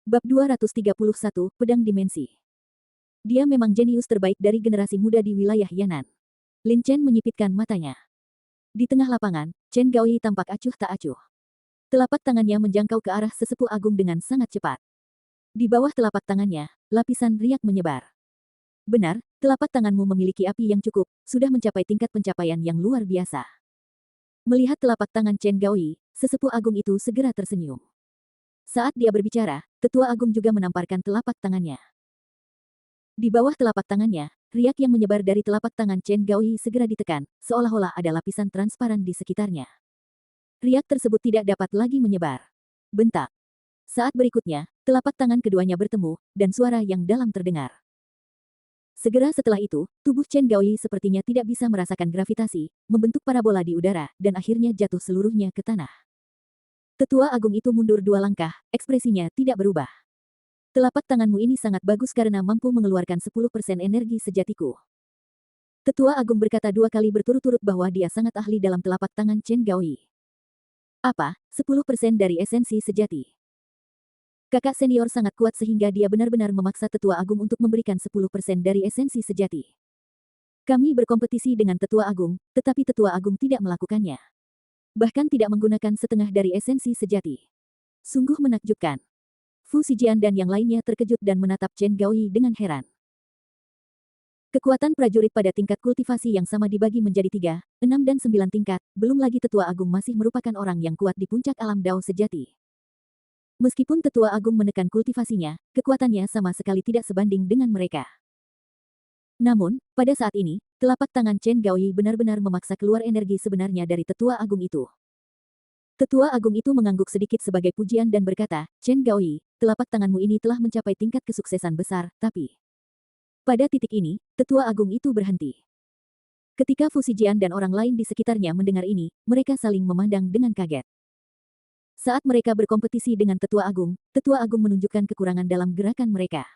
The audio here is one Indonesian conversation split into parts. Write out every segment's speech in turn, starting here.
Bab 231, Pedang Dimensi. Dia memang jenius terbaik dari generasi muda di wilayah Yan'an. Lin Chen menyipitkan matanya. Di tengah lapangan, Chen Gaoyi tampak acuh tak acuh. Telapak tangannya menjangkau ke arah sesepuh agung dengan sangat cepat. Di bawah telapak tangannya, lapisan riak menyebar. Benar, telapak tanganmu memiliki api yang cukup, sudah mencapai tingkat pencapaian yang luar biasa. Melihat telapak tangan Chen Gaoyi, sesepuh agung itu segera tersenyum. Saat dia berbicara, Tetua Agung juga menamparkan telapak tangannya. Di bawah telapak tangannya, riak yang menyebar dari telapak tangan Chen Gaoyi segera ditekan, seolah-olah ada lapisan transparan di sekitarnya. Riak tersebut tidak dapat lagi menyebar. Bentak. Saat berikutnya, telapak tangan keduanya bertemu, dan suara yang dalam terdengar. Segera setelah itu, tubuh Chen Gaoyi sepertinya tidak bisa merasakan gravitasi, membentuk parabola di udara, dan akhirnya jatuh seluruhnya ke tanah. Tetua Agung itu mundur 2 langkah, ekspresinya tidak berubah. Telapak tanganmu ini sangat bagus karena mampu mengeluarkan 10% energi sejatiku. Tetua Agung berkata 2 kali berturut-turut bahwa dia sangat ahli dalam telapak tangan Chen Gaoyi. Apa, 10% dari esensi sejati? Kakak senior sangat kuat sehingga dia benar-benar memaksa Tetua Agung untuk memberikan 10% dari esensi sejati. Kami berkompetisi dengan Tetua Agung, tetapi Tetua Agung tidak melakukannya. Bahkan tidak menggunakan setengah dari esensi sejati. Sungguh menakjubkan. Fu Zijian dan yang lainnya terkejut dan menatap Chen Gaoyi dengan heran. Kekuatan prajurit pada tingkat kultivasi yang sama dibagi menjadi 3, 6 dan 9 tingkat, belum lagi Tetua Agung masih merupakan orang yang kuat di puncak alam Dao sejati. Meskipun Tetua Agung menekan kultivasinya, kekuatannya sama sekali tidak sebanding dengan mereka. Namun, pada saat ini, telapak tangan Chen Gaoyi benar-benar memaksa keluar energi sebenarnya dari Tetua Agung itu. Tetua Agung itu mengangguk sedikit sebagai pujian dan berkata, Chen Gaoyi, telapak tanganmu ini telah mencapai tingkat kesuksesan besar, tapi... Pada titik ini, Tetua Agung itu berhenti. Ketika Fu Zijian dan orang lain di sekitarnya mendengar ini, mereka saling memandang dengan kaget. Saat mereka berkompetisi dengan Tetua Agung menunjukkan kekurangan dalam gerakan mereka.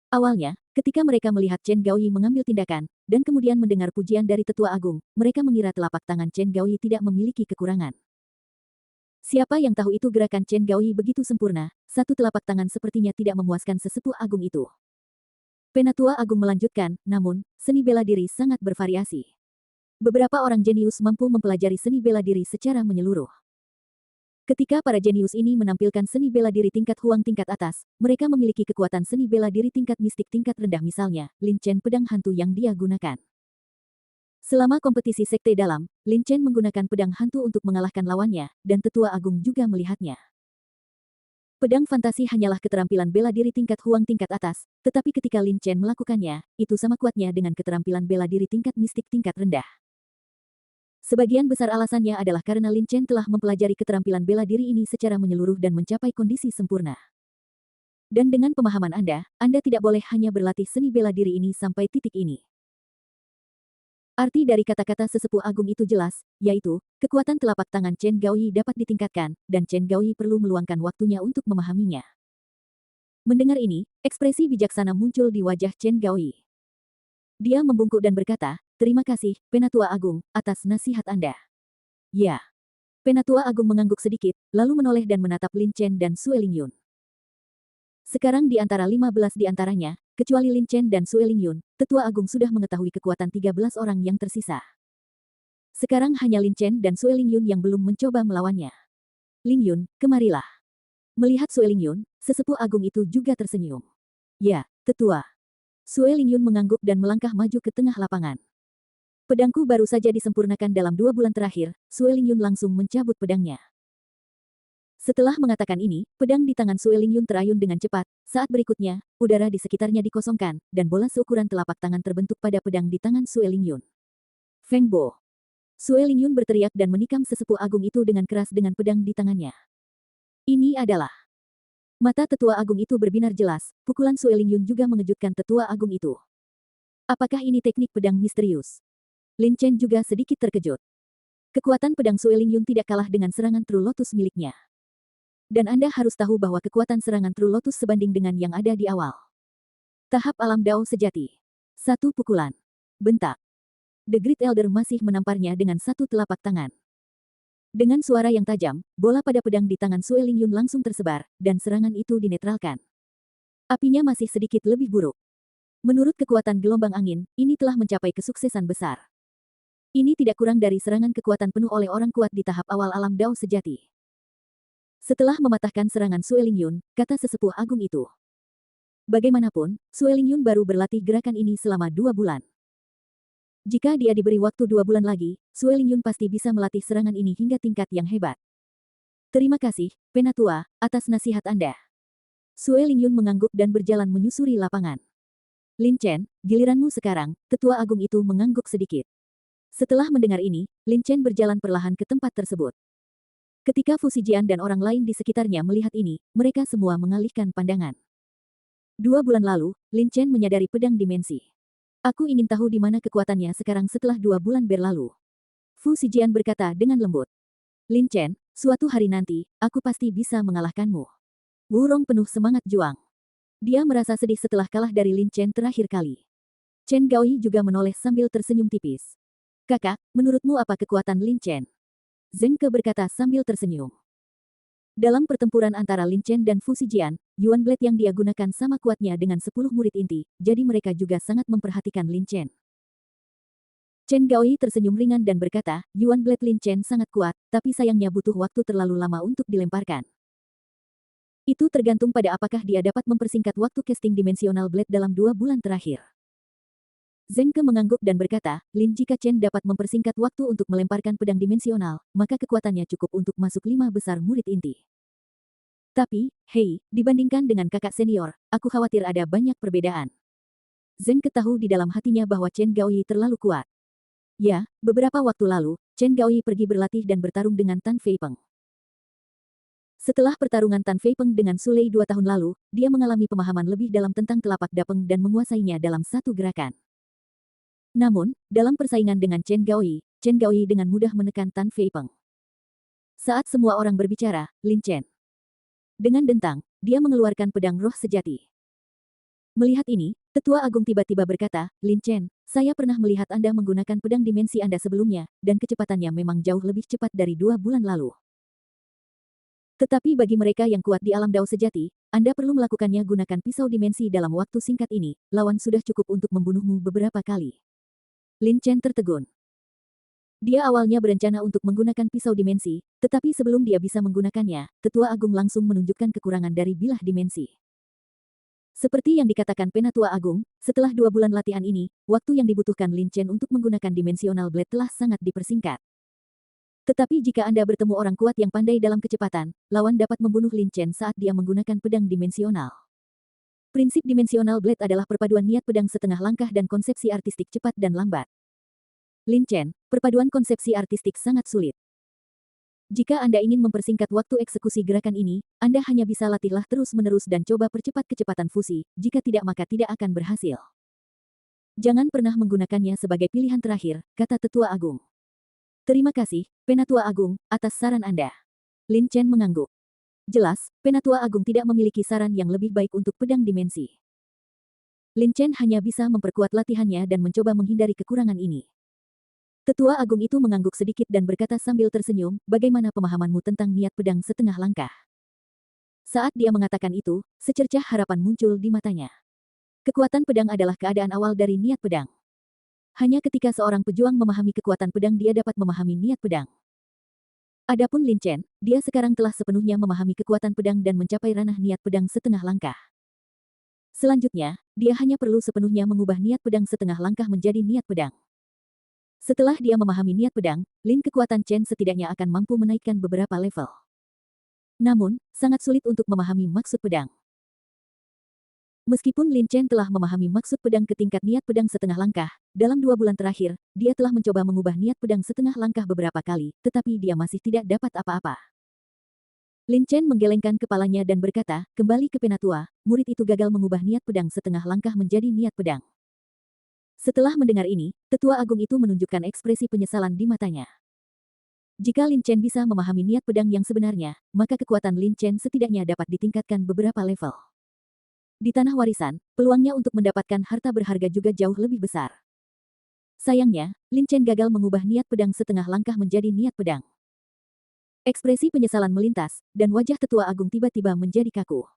Awalnya, ketika mereka melihat Chen Gaoyi mengambil tindakan, dan kemudian mendengar pujian dari Tetua Agung, mereka mengira telapak tangan Chen Gaoyi tidak memiliki kekurangan. Siapa yang tahu itu gerakan Chen Gaoyi begitu sempurna, satu telapak tangan sepertinya tidak memuaskan sesepuh agung itu. Penatua Agung melanjutkan, namun, seni bela diri sangat bervariasi. Beberapa orang jenius mampu mempelajari seni bela diri secara menyeluruh. Ketika para jenius ini menampilkan seni bela diri tingkat huang tingkat atas, mereka memiliki kekuatan seni bela diri tingkat mistik tingkat rendah misalnya, Lin Chen pedang hantu yang dia gunakan. Selama kompetisi sekte dalam, Lin Chen menggunakan pedang hantu untuk mengalahkan lawannya, dan Tetua Agung juga melihatnya. Pedang fantasi hanyalah keterampilan bela diri tingkat huang tingkat atas, tetapi ketika Lin Chen melakukannya, itu sama kuatnya dengan keterampilan bela diri tingkat mistik tingkat rendah. Sebagian besar alasannya adalah karena Lin Chen telah mempelajari keterampilan bela diri ini secara menyeluruh dan mencapai kondisi sempurna. Dan dengan pemahaman Anda tidak boleh hanya berlatih seni bela diri ini sampai titik ini. Arti dari kata-kata sesepuh agung itu jelas, yaitu, kekuatan telapak tangan Chen Gaoyi dapat ditingkatkan, dan Chen Gaoyi perlu meluangkan waktunya untuk memahaminya. Mendengar ini, ekspresi bijaksana muncul di wajah Chen Gaoyi. Dia membungkuk dan berkata, terima kasih, Penatua Agung, atas nasihat Anda. Ya. Penatua Agung mengangguk sedikit, lalu menoleh dan menatap Lin Chen dan Sue Lingyun. Sekarang di antara 15 di antaranya, kecuali Lin Chen dan Sue Lingyun, Tetua Agung sudah mengetahui kekuatan 13 orang yang tersisa. Sekarang hanya Lin Chen dan Sue Lingyun yang belum mencoba melawannya. Lingyun, kemarilah. Melihat Sue Lingyun, sesepuh agung itu juga tersenyum. Ya, Tetua. Sue Lingyun mengangguk dan melangkah maju ke tengah lapangan. Pedangku baru saja disempurnakan dalam 2 bulan terakhir, Sue Lingyun langsung mencabut pedangnya. Setelah mengatakan ini, pedang di tangan Sue Lingyun terayun dengan cepat. Saat berikutnya, udara di sekitarnya dikosongkan, dan bola seukuran telapak tangan terbentuk pada pedang di tangan Sue Lingyun. Feng Bo. Sue Lingyun berteriak dan menikam sesepuh agung itu dengan keras dengan pedang di tangannya. Ini adalah... Mata Tetua Agung itu berbinar jelas, pukulan Sue Lingyun juga mengejutkan Tetua Agung itu. Apakah ini teknik pedang misterius? Lin Chen juga sedikit terkejut. Kekuatan pedang Sue Lingyun tidak kalah dengan serangan True Lotus miliknya. Dan Anda harus tahu bahwa kekuatan serangan True Lotus sebanding dengan yang ada di awal. Tahap alam Dao sejati. 1 pukulan. Bentak. The Great Elder masih menamparnya dengan 1 telapak tangan. Dengan suara yang tajam, bola pada pedang di tangan Sue Lingyun langsung tersebar, dan serangan itu dinetralkan. Apinya masih sedikit lebih buruk. Menurut kekuatan gelombang angin, ini telah mencapai kesuksesan besar. Ini tidak kurang dari serangan kekuatan penuh oleh orang kuat di tahap awal alam Dao sejati. Setelah mematahkan serangan Sue Lingyun, kata sesepuh agung itu. Bagaimanapun, Sue Lingyun baru berlatih gerakan ini selama 2 bulan. Jika dia diberi waktu 2 bulan lagi, Sue Lingyun pasti bisa melatih serangan ini hingga tingkat yang hebat. Terima kasih, Penatua, atas nasihat Anda. Sue Lingyun mengangguk dan berjalan menyusuri lapangan. Lin Chen, giliranmu sekarang, tetua agung itu mengangguk sedikit. Setelah mendengar ini, Lin Chen berjalan perlahan ke tempat tersebut. Ketika Fu Zijian dan orang lain di sekitarnya melihat ini, mereka semua mengalihkan pandangan. 2 bulan lalu, Lin Chen menyadari pedang dimensi. Aku ingin tahu di mana kekuatannya sekarang setelah 2 bulan berlalu. Fu Zijian berkata dengan lembut. Lin Chen, suatu hari nanti, aku pasti bisa mengalahkanmu. Wu Rong penuh semangat juang. Dia merasa sedih setelah kalah dari Lin Chen terakhir kali. Chen Gaoyi juga menoleh sambil tersenyum tipis. Kakak, menurutmu apa kekuatan Lin Chen? Zheng Ke berkata sambil tersenyum. Dalam pertempuran antara Lin Chen dan Fu Zijian, Yuan Blade yang dia gunakan sama kuatnya dengan 10 murid inti, jadi mereka juga sangat memperhatikan Lin Chen. Chen Gaoyi tersenyum ringan dan berkata, Yuan Blade Lin Chen sangat kuat, tapi sayangnya butuh waktu terlalu lama untuk dilemparkan. Itu tergantung pada apakah dia dapat mempersingkat waktu casting dimensional blade dalam 2 bulan terakhir. Zheng Ke mengangguk dan berkata, Lin jika Chen dapat mempersingkat waktu untuk melemparkan pedang dimensional, maka kekuatannya cukup untuk masuk 5 besar murid inti. Tapi, hei, dibandingkan dengan kakak senior, aku khawatir ada banyak perbedaan. Zheng Ke tahu di dalam hatinya bahwa Chen Gaoyi terlalu kuat. Ya, beberapa waktu lalu, Chen Gaoyi pergi berlatih dan bertarung dengan Tan Fei Peng. Setelah pertarungan Tan Fei Peng dengan Su Lei 2 tahun lalu, dia mengalami pemahaman lebih dalam tentang telapak dapeng dan menguasainya dalam satu gerakan. Namun, dalam persaingan dengan Chen Gaoyi dengan mudah menekan Tan Fei Peng. Saat semua orang berbicara, Lin Chen. Dengan dentang, dia mengeluarkan pedang roh sejati. Melihat ini, Tetua Agung tiba-tiba berkata, Lin Chen, saya pernah melihat Anda menggunakan pedang dimensi Anda sebelumnya, dan kecepatannya memang jauh lebih cepat dari 2 bulan lalu. Tetapi bagi mereka yang kuat di alam Dao sejati, Anda perlu melakukannya gunakan pisau dimensi dalam waktu singkat ini, lawan sudah cukup untuk membunuhmu beberapa kali. Lin Chen tertegun. Dia awalnya berencana untuk menggunakan pisau dimensi, tetapi sebelum dia bisa menggunakannya, Tetua Agung langsung menunjukkan kekurangan dari bilah dimensi. Seperti yang dikatakan Penatua Agung, setelah 2 bulan latihan ini, waktu yang dibutuhkan Lin Chen untuk menggunakan dimensional blade telah sangat dipersingkat. Tetapi jika Anda bertemu orang kuat yang pandai dalam kecepatan, lawan dapat membunuh Lin Chen saat dia menggunakan pedang dimensional. Prinsip dimensional blade adalah perpaduan niat pedang setengah langkah dan konsepsi artistik cepat dan lambat. Lin Chen, perpaduan konsepsi artistik sangat sulit. Jika Anda ingin mempersingkat waktu eksekusi gerakan ini, Anda hanya bisa latihlah terus-menerus dan coba percepat kecepatan fusi, jika tidak maka tidak akan berhasil. Jangan pernah menggunakannya sebagai pilihan terakhir, kata Tetua Agung. Terima kasih, Penatua Agung, atas saran Anda. Lin Chen mengangguk. Jelas, Penatua Agung tidak memiliki saran yang lebih baik untuk pedang dimensi. Lin Chen hanya bisa memperkuat latihannya dan mencoba menghindari kekurangan ini. Tetua Agung itu mengangguk sedikit dan berkata sambil tersenyum, bagaimana pemahamanmu tentang niat pedang setengah langkah? Saat dia mengatakan itu, secercah harapan muncul di matanya. Kekuatan pedang adalah keadaan awal dari niat pedang. Hanya ketika seorang pejuang memahami kekuatan pedang dia dapat memahami niat pedang. Adapun Lin Chen, dia sekarang telah sepenuhnya memahami kekuatan pedang dan mencapai ranah niat pedang setengah langkah. Selanjutnya, dia hanya perlu sepenuhnya mengubah niat pedang setengah langkah menjadi niat pedang. Setelah dia memahami niat pedang, Lin kekuatan Chen setidaknya akan mampu menaikkan beberapa level. Namun, sangat sulit untuk memahami maksud pedang. Meskipun Lin Chen telah memahami maksud pedang ke tingkat niat pedang setengah langkah, dalam 2 bulan terakhir, dia telah mencoba mengubah niat pedang setengah langkah beberapa kali, tetapi dia masih tidak dapat apa-apa. Lin Chen menggelengkan kepalanya dan berkata, kembali ke Penatua, murid itu gagal mengubah niat pedang setengah langkah menjadi niat pedang. Setelah mendengar ini, Tetua Agung itu menunjukkan ekspresi penyesalan di matanya. Jika Lin Chen bisa memahami niat pedang yang sebenarnya, maka kekuatan Lin Chen setidaknya dapat ditingkatkan beberapa level. Di tanah warisan, peluangnya untuk mendapatkan harta berharga juga jauh lebih besar. Sayangnya, Lin Chen gagal mengubah niat pedang setengah langkah menjadi niat pedang. Ekspresi penyesalan melintas, dan wajah tetua agung tiba-tiba menjadi kaku.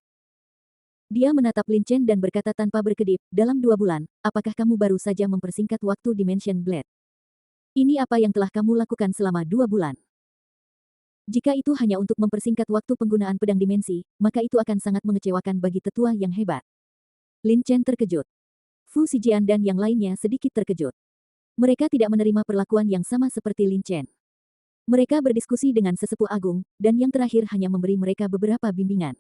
Dia menatap Lin Chen dan berkata tanpa berkedip, dalam 2 bulan, apakah kamu baru saja mempersingkat waktu Dimension Blade? Ini apa yang telah kamu lakukan selama 2 bulan? Jika itu hanya untuk mempersingkat waktu penggunaan pedang dimensi, maka itu akan sangat mengecewakan bagi tetua yang hebat. Lin Chen terkejut. Fu Zijian dan yang lainnya sedikit terkejut. Mereka tidak menerima perlakuan yang sama seperti Lin Chen. Mereka berdiskusi dengan sesepuh agung, dan yang terakhir hanya memberi mereka beberapa bimbingan.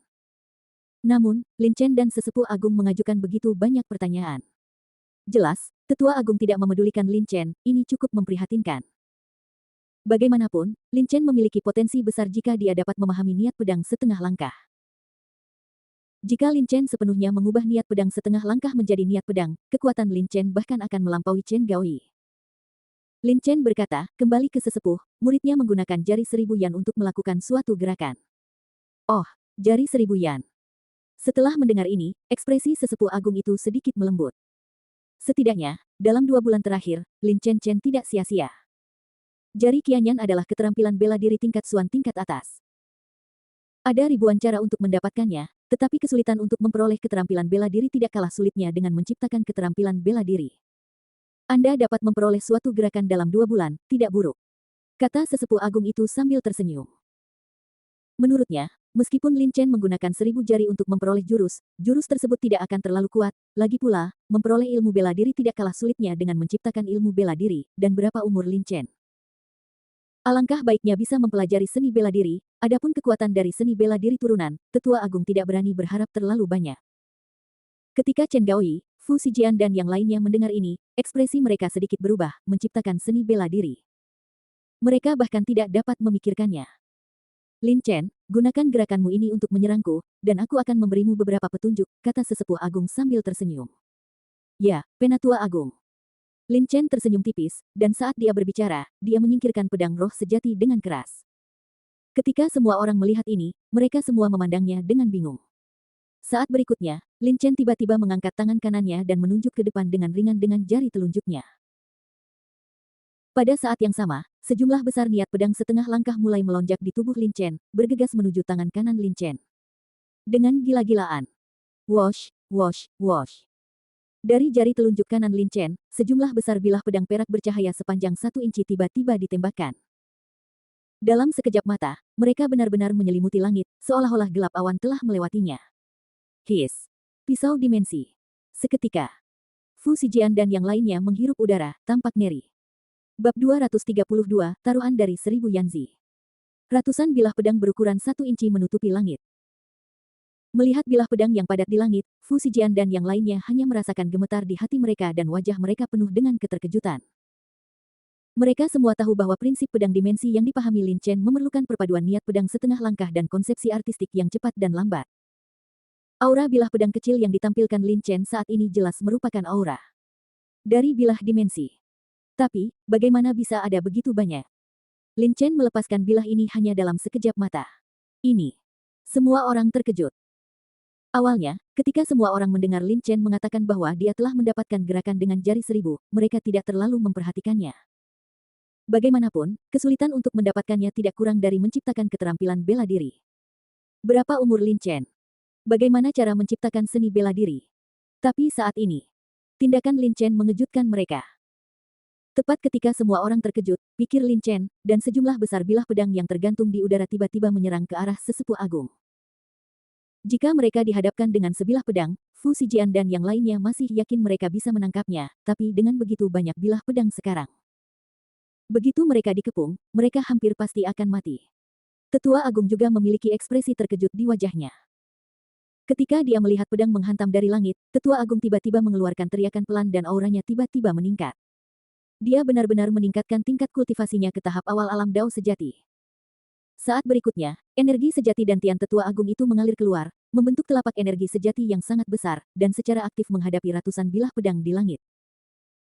Namun, Lin Chen dan sesepuh agung mengajukan begitu banyak pertanyaan. Jelas, tetua agung tidak memedulikan Lin Chen, ini cukup memprihatinkan. Bagaimanapun, Lin Chen memiliki potensi besar jika dia dapat memahami niat pedang setengah langkah. Jika Lin Chen sepenuhnya mengubah niat pedang setengah langkah menjadi niat pedang, kekuatan Lin Chen bahkan akan melampaui Chen Gaoi. Lin Chen berkata, kembali ke sesepuh, muridnya menggunakan jari 1000 yan untuk melakukan suatu gerakan. Oh, jari 1000 yan. Setelah mendengar ini, ekspresi sesepuh agung itu sedikit melembut. Setidaknya, dalam 2 bulan terakhir, Lin Chen tidak sia-sia. Jari Qianyan adalah keterampilan bela diri tingkat Xuan tingkat atas. Ada ribuan cara untuk mendapatkannya, tetapi kesulitan untuk memperoleh keterampilan bela diri tidak kalah sulitnya dengan menciptakan keterampilan bela diri. Anda dapat memperoleh suatu gerakan dalam 2 bulan, tidak buruk. Kata sesepuh agung itu sambil tersenyum. Menurutnya, meskipun Lin Chen menggunakan 1000 jari untuk memperoleh jurus tersebut tidak akan terlalu kuat. Lagi pula, memperoleh ilmu bela diri tidak kalah sulitnya dengan menciptakan ilmu bela diri. Dan berapa umur Lin Chen? Alangkah baiknya bisa mempelajari seni bela diri, adapun kekuatan dari seni bela diri turunan, tetua agung tidak berani berharap terlalu banyak. Ketika Chen Gaoi, Fu Zijian dan yang lainnya mendengar ini, ekspresi mereka sedikit berubah, menciptakan seni bela diri. Mereka bahkan tidak dapat memikirkannya. Lin Chen, gunakan gerakanmu ini untuk menyerangku, dan aku akan memberimu beberapa petunjuk, kata sesepuh agung sambil tersenyum. Ya, Penatua Agung. Lin Chen tersenyum tipis, dan saat dia berbicara, dia menyingkirkan pedang roh sejati dengan keras. Ketika semua orang melihat ini, mereka semua memandangnya dengan bingung. Saat berikutnya, Lin Chen tiba-tiba mengangkat tangan kanannya dan menunjuk ke depan dengan ringan dengan jari telunjuknya. Pada saat yang sama, sejumlah besar niat pedang setengah langkah mulai melonjak di tubuh Lin Chen, bergegas menuju tangan kanan Lin Chen. Dengan gila-gilaan. Wosh, wosh, wosh. Dari jari telunjuk kanan Lin Chen, sejumlah besar bilah pedang perak bercahaya sepanjang 1 inci tiba-tiba ditembakkan. Dalam sekejap mata, mereka benar-benar menyelimuti langit, seolah-olah gelap awan telah melewatinya. His. Pisau dimensi. Seketika. Fu Zijian dan yang lainnya menghirup udara, tampak ngeri. Bab 232, Taruhan dari 1000 Yanzi. Ratusan bilah pedang berukuran 1 inci menutupi langit. Melihat bilah pedang yang padat di langit, Fu Zijian dan yang lainnya hanya merasakan gemetar di hati mereka dan wajah mereka penuh dengan keterkejutan. Mereka semua tahu bahwa prinsip pedang dimensi yang dipahami Lin Chen memerlukan perpaduan niat pedang setengah langkah dan konsepsi artistik yang cepat dan lambat. Aura bilah pedang kecil yang ditampilkan Lin Chen saat ini jelas merupakan aura dari bilah dimensi. Tapi, bagaimana bisa ada begitu banyak? Lin Chen melepaskan bilah ini hanya dalam sekejap mata. Ini. Semua orang terkejut. Awalnya, ketika semua orang mendengar Lin Chen mengatakan bahwa dia telah mendapatkan gerakan dengan jari 1000, mereka tidak terlalu memperhatikannya. Bagaimanapun, kesulitan untuk mendapatkannya tidak kurang dari menciptakan keterampilan bela diri. Berapa umur Lin Chen? Bagaimana cara menciptakan seni bela diri? Tapi saat ini, tindakan Lin Chen mengejutkan mereka. Tepat ketika semua orang terkejut, pikir Lin Chen, dan sejumlah besar bilah pedang yang tergantung di udara tiba-tiba menyerang ke arah sesepuh agung. Jika mereka dihadapkan dengan sebilah pedang, Fu Zijian dan yang lainnya masih yakin mereka bisa menangkapnya, tapi dengan begitu banyak bilah pedang sekarang. Begitu mereka dikepung, mereka hampir pasti akan mati. Tetua agung juga memiliki ekspresi terkejut di wajahnya. Ketika dia melihat pedang menghantam dari langit, tetua agung tiba-tiba mengeluarkan teriakan pelan dan auranya tiba-tiba meningkat. Dia benar-benar meningkatkan tingkat kultivasinya ke tahap awal alam Dao sejati. Saat berikutnya, energi sejati dan tian tetua agung itu mengalir keluar, membentuk telapak energi sejati yang sangat besar, dan secara aktif menghadapi ratusan bilah pedang di langit.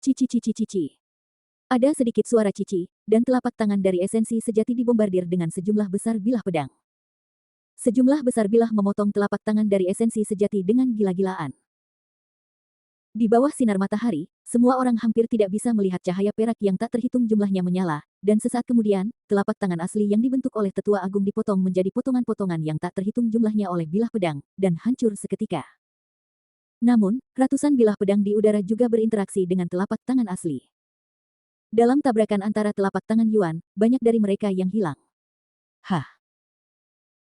Cici. Ada sedikit suara cici, dan telapak tangan dari esensi sejati dibombardir dengan sejumlah besar bilah pedang. Sejumlah besar bilah memotong telapak tangan dari esensi sejati dengan gila-gilaan. Di bawah sinar matahari, semua orang hampir tidak bisa melihat cahaya perak yang tak terhitung jumlahnya menyala, dan sesaat kemudian, telapak tangan asli yang dibentuk oleh Tetua Agung dipotong menjadi potongan-potongan yang tak terhitung jumlahnya oleh bilah pedang, dan hancur seketika. Namun, ratusan bilah pedang di udara juga berinteraksi dengan telapak tangan asli. Dalam tabrakan antara telapak tangan Yuan, banyak dari mereka yang hilang. Hah!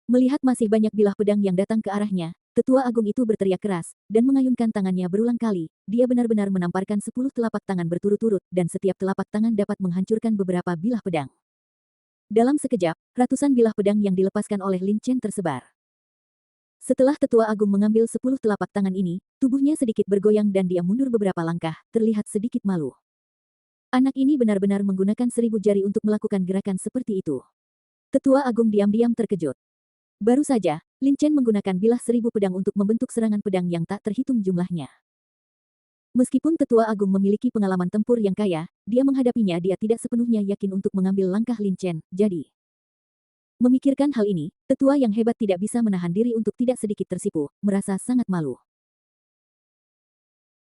Melihat masih banyak bilah pedang yang datang ke arahnya, Tetua Agung itu berteriak keras, dan mengayunkan tangannya berulang kali. Dia benar-benar menamparkan 10 telapak tangan berturut-turut, dan setiap telapak tangan dapat menghancurkan beberapa bilah pedang. Dalam sekejap, ratusan bilah pedang yang dilepaskan oleh Lin Chen tersebar. Setelah Tetua Agung mengambil 10 telapak tangan ini, tubuhnya sedikit bergoyang dan dia mundur beberapa langkah, terlihat sedikit malu. Anak ini benar-benar menggunakan 1000 jari untuk melakukan gerakan seperti itu. Tetua Agung diam-diam terkejut. Baru saja, Lin Chen menggunakan bilah 1000 pedang untuk membentuk serangan pedang yang tak terhitung jumlahnya. Meskipun Tetua Agung memiliki pengalaman tempur yang kaya, dia menghadapinya dia tidak sepenuhnya yakin untuk mengambil langkah Lin Chen, jadi. Memikirkan hal ini, tetua yang hebat tidak bisa menahan diri untuk tidak sedikit tersipu, merasa sangat malu.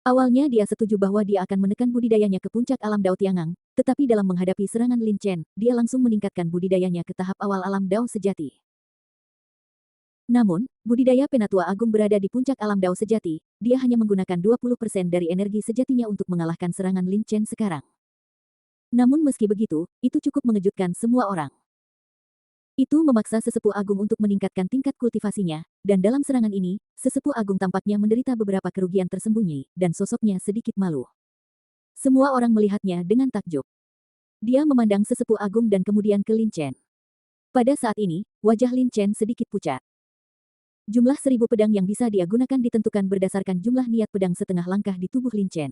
Awalnya dia setuju bahwa dia akan menekan budidayanya ke puncak alam Dao Tiangang, tetapi dalam menghadapi serangan Lin Chen, dia langsung meningkatkan budidayanya ke tahap awal alam Dao sejati. Namun, budidaya Penatua Agung berada di puncak alam Dao sejati, dia hanya menggunakan 20% dari energi sejatinya untuk mengalahkan serangan Lin Chen sekarang. Namun meski begitu, itu cukup mengejutkan semua orang. Itu memaksa Sesepuh Agung untuk meningkatkan tingkat kultivasinya, dan dalam serangan ini, Sesepuh Agung tampaknya menderita beberapa kerugian tersembunyi, dan sosoknya sedikit malu. Semua orang melihatnya dengan takjub. Dia memandang Sesepuh Agung dan kemudian ke Lin Chen. Pada saat ini, wajah Lin Chen sedikit pucat. Jumlah 1000 pedang yang bisa dia gunakan ditentukan berdasarkan jumlah niat pedang setengah langkah di tubuh Lin Chen.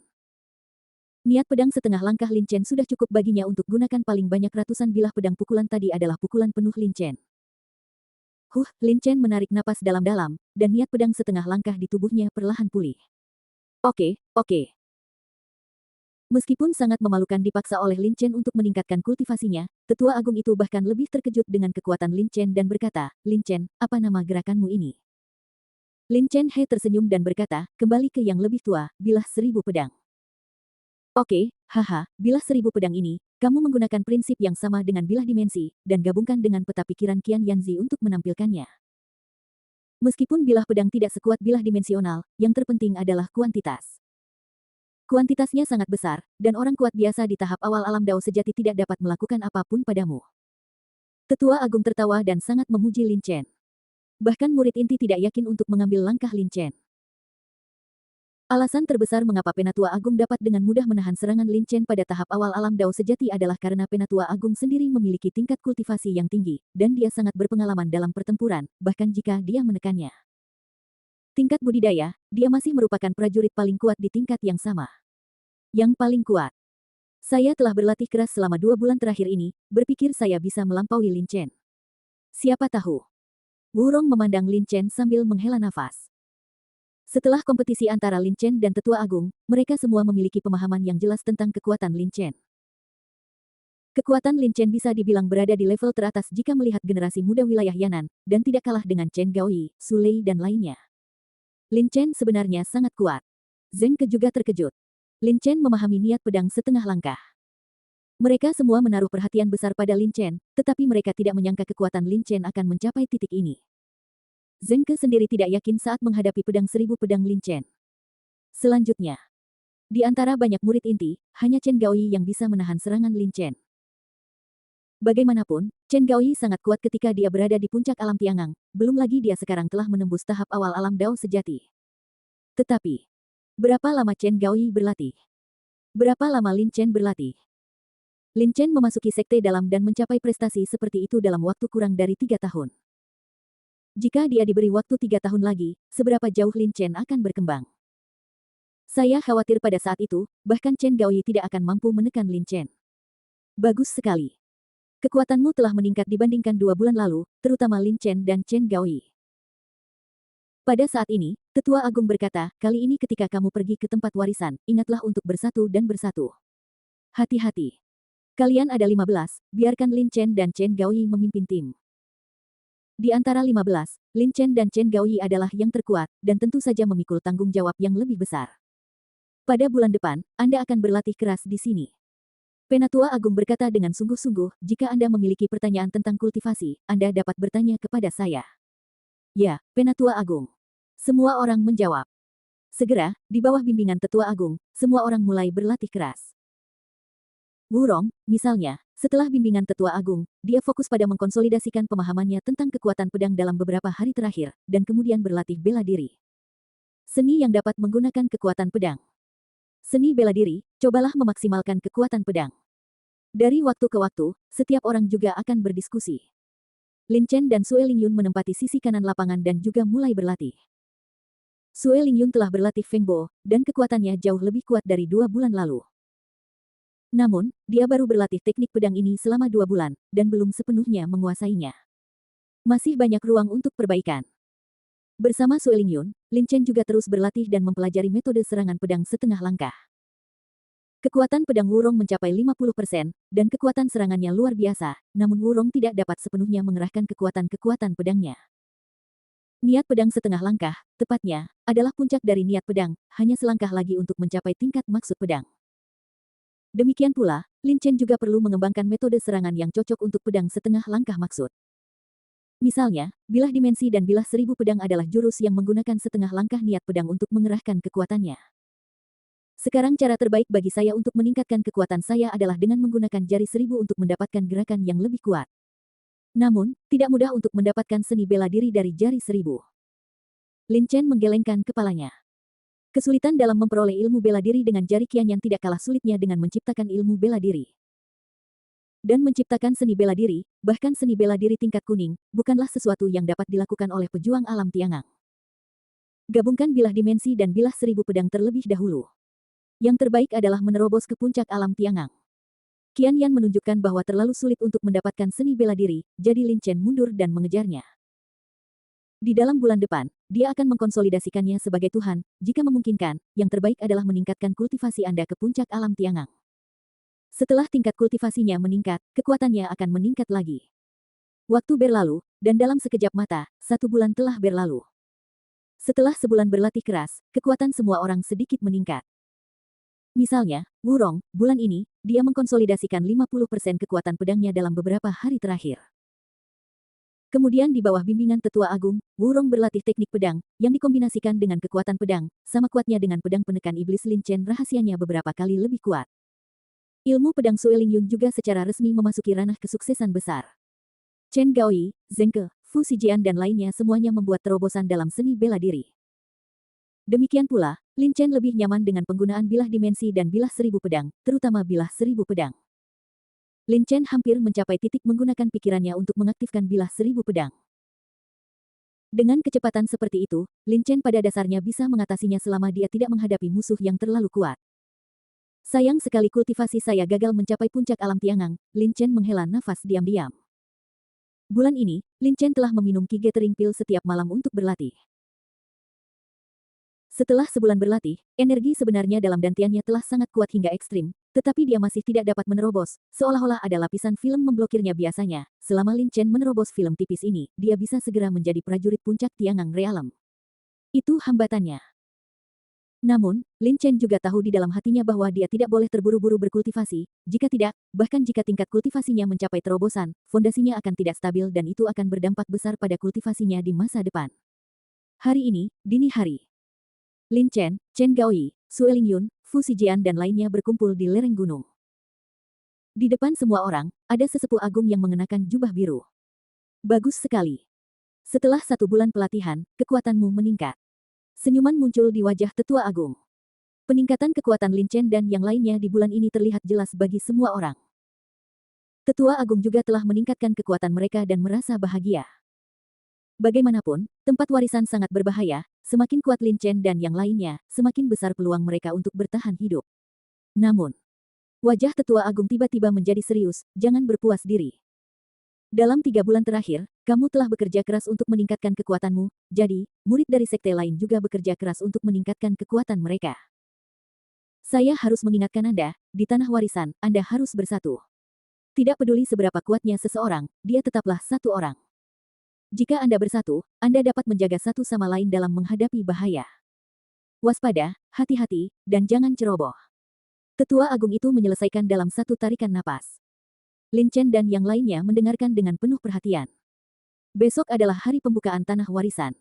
Niat pedang setengah langkah Lin Chen sudah cukup baginya untuk gunakan paling banyak ratusan bilah pedang pukulan tadi adalah pukulan penuh Lin Chen. Lin Chen menarik napas dalam-dalam, dan niat pedang setengah langkah di tubuhnya perlahan pulih. Oke. Meskipun sangat memalukan dipaksa oleh Lin Chen untuk meningkatkan kultivasinya, Tetua Agung itu bahkan lebih terkejut dengan kekuatan Lin Chen dan berkata, Lin Chen, apa nama gerakanmu ini? Lin Chen tersenyum dan berkata, kembali ke yang lebih tua, bilah 1000 pedang. Oke, bilah 1000 pedang ini, kamu menggunakan prinsip yang sama dengan bilah dimensi, dan gabungkan dengan peta pikiran Qian Yanzi untuk menampilkannya. Meskipun bilah pedang tidak sekuat bilah dimensional, yang terpenting adalah kuantitas. Kuantitasnya sangat besar, dan orang kuat biasa di tahap awal alam Dao sejati tidak dapat melakukan apapun padamu. Tetua Agung tertawa dan sangat memuji Lin Chen. Bahkan murid inti tidak yakin untuk mengambil langkah Lin Chen. Alasan terbesar mengapa Penatua Agung dapat dengan mudah menahan serangan Lin Chen pada tahap awal alam Dao sejati adalah karena Penatua Agung sendiri memiliki tingkat kultivasi yang tinggi, dan dia sangat berpengalaman dalam pertempuran, bahkan jika dia menekannya. Tingkat budidaya, dia masih merupakan prajurit paling kuat di tingkat yang sama. Yang paling kuat. Saya telah berlatih keras selama 2 bulan terakhir ini, berpikir saya bisa melampaui Lin Chen. Siapa tahu? Wurong memandang Lin Chen sambil menghela nafas. Setelah kompetisi antara Lin Chen dan Tetua Agung, mereka semua memiliki pemahaman yang jelas tentang kekuatan Lin Chen. Kekuatan Lin Chen bisa dibilang berada di level teratas jika melihat generasi muda wilayah Yan'an, dan tidak kalah dengan Chen Gaoyi, Su Lei dan lainnya. Lin Chen sebenarnya sangat kuat. Zheng Ke juga terkejut. Lin Chen memahami niat pedang setengah langkah. Mereka semua menaruh perhatian besar pada Lin Chen, tetapi mereka tidak menyangka kekuatan Lin Chen akan mencapai titik ini. Zheng Ke sendiri tidak yakin saat menghadapi pedang 1000 pedang Lin Chen. Selanjutnya, di antara banyak murid inti, hanya Chen Gaoyi yang bisa menahan serangan Lin Chen. Bagaimanapun, Chen Gaoyi sangat kuat ketika dia berada di puncak alam Tiangang, belum lagi dia sekarang telah menembus tahap awal alam Dao sejati. Tetapi, berapa lama Chen Gaoyi berlatih? Berapa lama Lin Chen berlatih? Lin Chen memasuki sekte dalam dan mencapai prestasi seperti itu dalam waktu kurang dari 3 tahun. Jika dia diberi waktu 3 tahun lagi, seberapa jauh Lin Chen akan berkembang? Saya khawatir pada saat itu, bahkan Chen Gaoyi tidak akan mampu menekan Lin Chen. Bagus sekali. Kekuatanmu telah meningkat dibandingkan 2 bulan lalu, terutama Lin Chen dan Chen Gaoyi. Pada saat ini, Tetua Agung berkata, kali ini ketika kamu pergi ke tempat warisan, ingatlah untuk bersatu dan bersatu. Hati-hati. Kalian ada 15, biarkan Lin Chen dan Chen Gaoyi memimpin tim. Di antara 15, Lin Chen dan Chen Gaoyi adalah yang terkuat, dan tentu saja memikul tanggung jawab yang lebih besar. Pada bulan depan, Anda akan berlatih keras di sini. Penatua Agung berkata dengan sungguh-sungguh, jika Anda memiliki pertanyaan tentang kultivasi, Anda dapat bertanya kepada saya. Ya, Penatua Agung. Semua orang menjawab. Segera, di bawah bimbingan Tetua Agung, semua orang mulai berlatih keras. Wurong, misalnya, setelah bimbingan Tetua Agung, dia fokus pada mengkonsolidasikan pemahamannya tentang kekuatan pedang dalam beberapa hari terakhir, dan kemudian berlatih bela diri. Seni yang dapat menggunakan kekuatan pedang. Seni bela diri, cobalah memaksimalkan kekuatan pedang. Dari waktu ke waktu, setiap orang juga akan berdiskusi. Lin Chen dan Sue Lingyun menempati sisi kanan lapangan dan juga mulai berlatih. Sue Lingyun telah berlatih Feng Bo, dan kekuatannya jauh lebih kuat dari 2 bulan lalu. Namun, dia baru berlatih teknik pedang ini selama 2 bulan, dan belum sepenuhnya menguasainya. Masih banyak ruang untuk perbaikan. Bersama Sue Lingyun, Lin Chen juga terus berlatih dan mempelajari metode serangan pedang setengah langkah. Kekuatan pedang Wurong mencapai 50%, dan kekuatan serangannya luar biasa, namun Wurong tidak dapat sepenuhnya mengerahkan kekuatan-kekuatan pedangnya. Niat pedang setengah langkah, tepatnya, adalah puncak dari niat pedang, hanya selangkah lagi untuk mencapai tingkat maksud pedang. Demikian pula, Lin Chen juga perlu mengembangkan metode serangan yang cocok untuk pedang setengah langkah maksud. Misalnya, bilah dimensi dan bilah 1000 pedang adalah jurus yang menggunakan setengah langkah niat pedang untuk mengerahkan kekuatannya. Sekarang cara terbaik bagi saya untuk meningkatkan kekuatan saya adalah dengan menggunakan jari 1000 untuk mendapatkan gerakan yang lebih kuat. Namun, tidak mudah untuk mendapatkan seni bela diri dari jari 1000. Lin Chen menggelengkan kepalanya. Kesulitan dalam memperoleh ilmu bela diri dengan jari Qianyan tidak kalah sulitnya dengan menciptakan ilmu bela diri. Dan menciptakan seni bela diri, bahkan seni bela diri tingkat kuning, bukanlah sesuatu yang dapat dilakukan oleh pejuang alam Tiangang. Gabungkan bilah dimensi dan bilah 1000 pedang terlebih dahulu. Yang terbaik adalah menerobos ke puncak alam Tiangang. Qianyan menunjukkan bahwa terlalu sulit untuk mendapatkan seni bela diri, jadi Lin Chen mundur dan mengejarnya. Di dalam bulan depan, dia akan mengkonsolidasikannya sebagai Tuhan, jika memungkinkan, yang terbaik adalah meningkatkan kultivasi Anda ke puncak alam Tiangang. Setelah tingkat kultivasinya meningkat, kekuatannya akan meningkat lagi. Waktu berlalu, dan dalam sekejap mata, 1 bulan telah berlalu. Setelah sebulan berlatih keras, kekuatan semua orang sedikit meningkat. Misalnya, Wurong, bulan ini, dia mengkonsolidasikan 50% kekuatan pedangnya dalam beberapa hari terakhir. Kemudian di bawah bimbingan Tetua Agung, Wurong berlatih teknik pedang, yang dikombinasikan dengan kekuatan pedang, sama kuatnya dengan pedang penekan iblis Lin Chen rahasianya beberapa kali lebih kuat. Ilmu pedang Sue Lingyun juga secara resmi memasuki ranah kesuksesan besar. Chen Gaoyi, Zheng Ke, Fu Zijian dan lainnya semuanya membuat terobosan dalam seni bela diri. Demikian pula, Lin Chen lebih nyaman dengan penggunaan bilah dimensi dan bilah 1000 pedang, terutama bilah 1000 pedang. Lin Chen hampir mencapai titik menggunakan pikirannya untuk mengaktifkan bilah 1000 pedang. Dengan kecepatan seperti itu, Lin Chen pada dasarnya bisa mengatasinya selama dia tidak menghadapi musuh yang terlalu kuat. Sayang sekali kultivasi saya gagal mencapai puncak alam Tiangang, Lin Chen menghela nafas diam-diam. Bulan ini, Lin Chen telah meminum Qi Gathering Pill setiap malam untuk berlatih. Setelah sebulan berlatih, energi sebenarnya dalam dantiannya telah sangat kuat hingga ekstrim, tetapi dia masih tidak dapat menerobos, seolah-olah ada lapisan film memblokirnya biasanya. Selama Lin Chen menerobos film tipis ini, dia bisa segera menjadi prajurit puncak Tiangang Realem. Itu hambatannya. Namun, Lin Chen juga tahu di dalam hatinya bahwa dia tidak boleh terburu-buru berkultivasi, jika tidak, bahkan jika tingkat kultivasinya mencapai terobosan, fondasinya akan tidak stabil dan itu akan berdampak besar pada kultivasinya di masa depan. Hari ini, dini hari. Lin Chen, Chen Gaoyi, Sue Lingyun, Fu Zijian dan lainnya berkumpul di lereng gunung. Di depan semua orang, ada sesepuh agung yang mengenakan jubah biru. Bagus sekali. Setelah 1 bulan pelatihan, kekuatanmu meningkat. Senyuman muncul di wajah Tetua Agung. Peningkatan kekuatan Lin Chen dan yang lainnya di bulan ini terlihat jelas bagi semua orang. Tetua Agung juga telah meningkatkan kekuatan mereka dan merasa bahagia. Bagaimanapun, tempat warisan sangat berbahaya, semakin kuat Lin Chen dan yang lainnya, semakin besar peluang mereka untuk bertahan hidup. Namun, wajah Tetua Agung tiba-tiba menjadi serius, jangan berpuas diri. Dalam 3 bulan terakhir, kamu telah bekerja keras untuk meningkatkan kekuatanmu, jadi, murid dari sekte lain juga bekerja keras untuk meningkatkan kekuatan mereka. Saya harus mengingatkan Anda, di tanah warisan, Anda harus bersatu. Tidak peduli seberapa kuatnya seseorang, dia tetaplah satu orang. Jika Anda bersatu, Anda dapat menjaga satu sama lain dalam menghadapi bahaya. Waspada, hati-hati, dan jangan ceroboh. Tetua Agung itu menyelesaikan dalam satu tarikan napas. Lin Chen dan yang lainnya mendengarkan dengan penuh perhatian. Besok adalah hari pembukaan tanah warisan.